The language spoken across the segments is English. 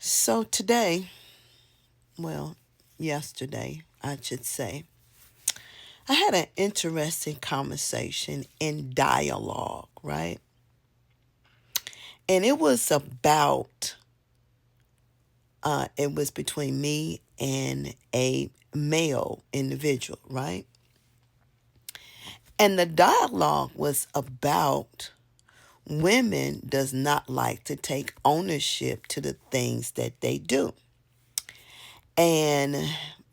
So today, well, yesterday, I should say, I had an interesting conversation in dialogue, right? And it was between me and a male individual, right? And the dialogue was about women does not like to take ownership to the things that they do. And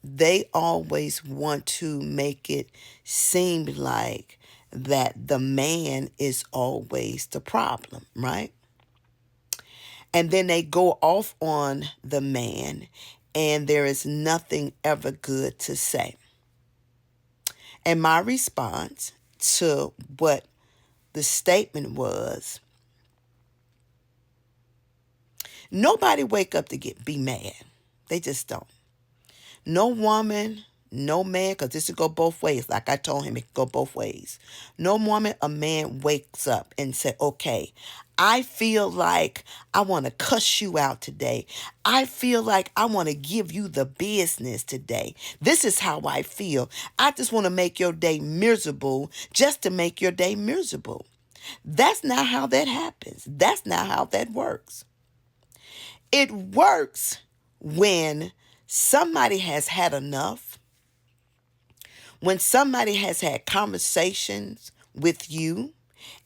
they always want to make it seem like that the man is always the problem, right? And then they go off on the man, and there is nothing ever good to say. And my response to what the statement was, nobody wake up to be mad. They just don't. No woman, no man, because this will go both ways. Like I told him, it could go both ways. No woman, a man wakes up and say, okay, I feel like I want to cuss you out today. I feel like I want to give you the business today. This is how I feel. I just want to make your day miserable just to make your day miserable. That's not how that happens. That's not how that works. It works when somebody has had enough, when somebody has had conversations with you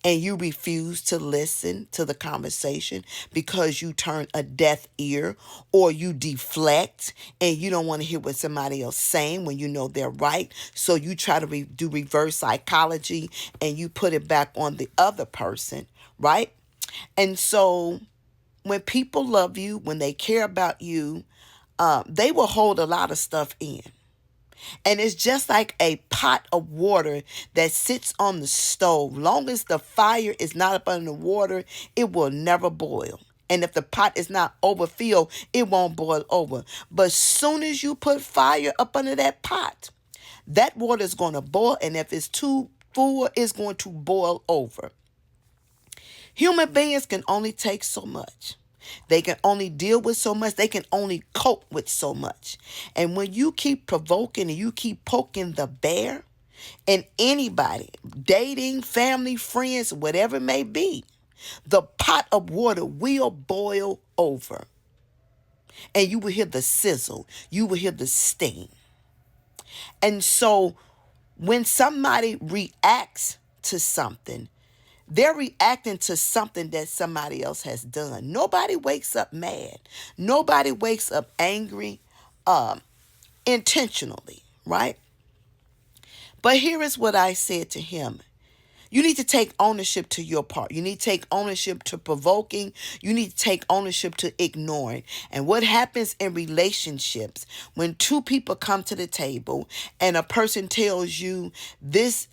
and you refuse to listen to the conversation because you turn a deaf ear or you deflect and you don't want to hear what somebody else saying when you know they're right. So you try to do reverse psychology and you put it back on the other person, right? And so when people love you, when they care about you, they will hold a lot of stuff in. And it's just like a pot of water that sits on the stove. Long as the fire is not up under the water, it will never boil. And if the pot is not overfilled, it won't boil over. But soon as you put fire up under that pot, that water is going to boil. And if it's too full, it's going to boil over. Human beings can only take so much. They can only deal with so much. They can only cope with so much. And when you keep provoking and you keep poking the bear in anybody, dating, family, friends, whatever it may be, the pot of water will boil over. And you will hear the sizzle. You will hear the sting. And so when somebody reacts to something, they're reacting to something that somebody else has done. Nobody wakes up mad. Nobody wakes up angry intentionally, right? But here is what I said to him. You need to take ownership to your part. You need to take ownership to provoking. You need to take ownership to ignoring. And what happens in relationships when two people come to the table and a person tells you this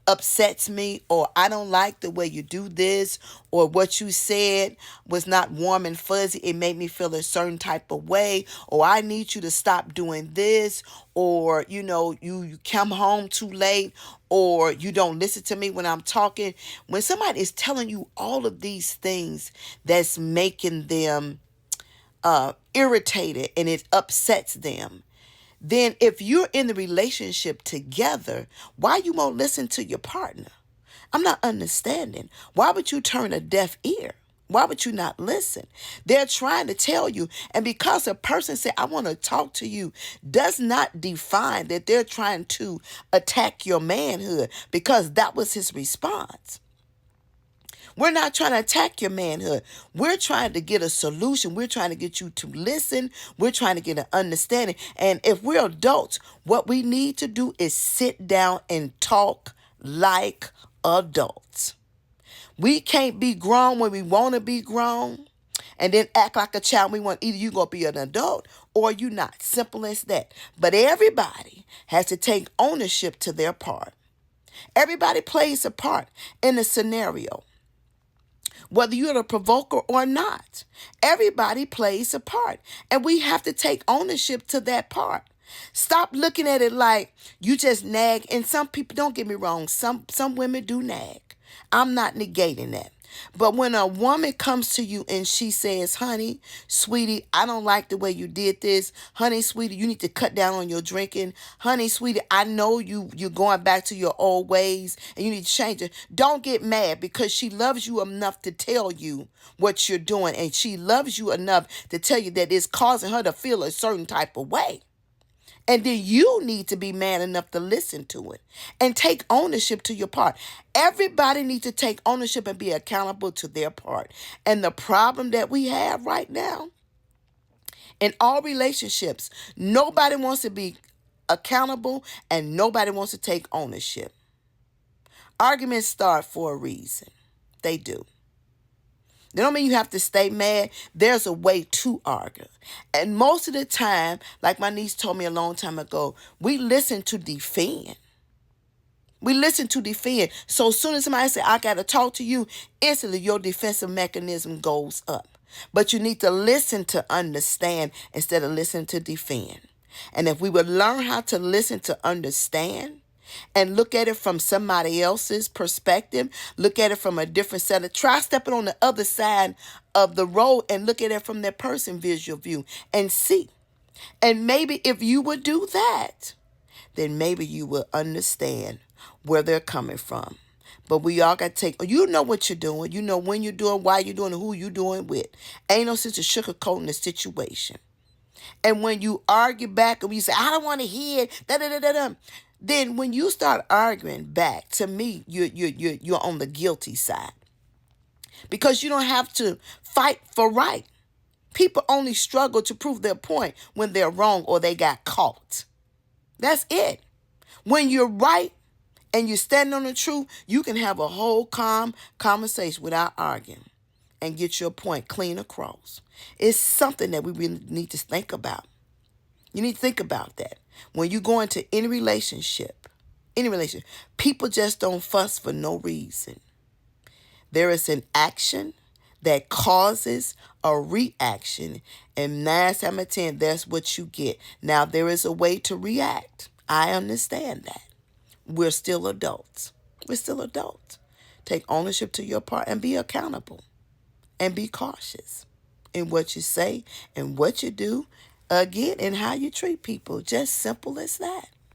upsets me, or I don't like the way you do this, or what you said was not warm and fuzzy, it made me feel a certain type of way, or I need you to stop doing this, or you come home too late, or you don't listen to me when I'm talking. When somebody is telling you all of these things that's making them irritated and it upsets them, then if you're in the relationship together, why you won't listen to your partner? I'm not understanding. Why would you turn a deaf ear? Why would you not listen? They're trying to tell you. And because a person said, I want to talk to you, does not define that they're trying to attack your manhood, because that was his response. We're not trying to attack your manhood. We're trying to get a solution. We're trying to get you to listen. We're trying to get an understanding. And if we're adults, what we need to do is sit down and talk like adults. We can't be grown when we want to be grown and then act like a child. We want either you going to be an adult or you not. Simple as that. But everybody has to take ownership to their part. Everybody plays a part in a scenario. Whether you're the provoker or not, everybody plays a part. And we have to take ownership to that part. Stop looking at it like you just nag. And some people, don't get me wrong, some women do nag. I'm not negating that. But when a woman comes to you and she says, honey, sweetie, I don't like the way you did this. Honey, sweetie, you need to cut down on your drinking. Honey, sweetie, I know you're going back to your old ways and you need to change it. Don't get mad, because she loves you enough to tell you what you're doing. And she loves you enough to tell you that it's causing her to feel a certain type of way. And then you need to be man enough to listen to it and take ownership to your part. Everybody needs to take ownership and be accountable to their part. And the problem that we have right now in all relationships, nobody wants to be accountable and nobody wants to take ownership. Arguments start for a reason. They do. That don't mean you have to stay mad. There's a way to argue. And most of the time, like my niece told me a long time ago, we listen to defend. We listen to defend. So as soon as somebody says, I got to talk to you, instantly your defensive mechanism goes up. But you need to listen to understand instead of listen to defend. And if we would learn how to listen to understand, and look at it from somebody else's perspective, look at it from a different set of, try stepping on the other side of the road and look at it from that person's visual view and see. And maybe if you would do that, then maybe you will understand where they're coming from. But we all got to take, you know what you're doing. You know when you're doing, why you're doing, and who you're doing with. Ain't no sense of sugarcoating the situation. And when you argue back and you say, I don't want to hear it, then when you start arguing back, to me, you're on the guilty side. Because you don't have to fight for right. People only struggle to prove their point when they're wrong or they got caught. That's it. When you're right and you're standing on the truth, you can have a whole calm conversation without arguing and get your point clean across. It's something that we really need to think about. You need to think about that. When you go into any relationship, people just don't fuss for no reason. There is an action that causes a reaction, and 9 times out of 10, that's what you get. Now, there is a way to react. I understand that. We're still adults. Take ownership to your part and be accountable and be cautious in what you say and what you do. Again, and how you treat people. Just simple as that.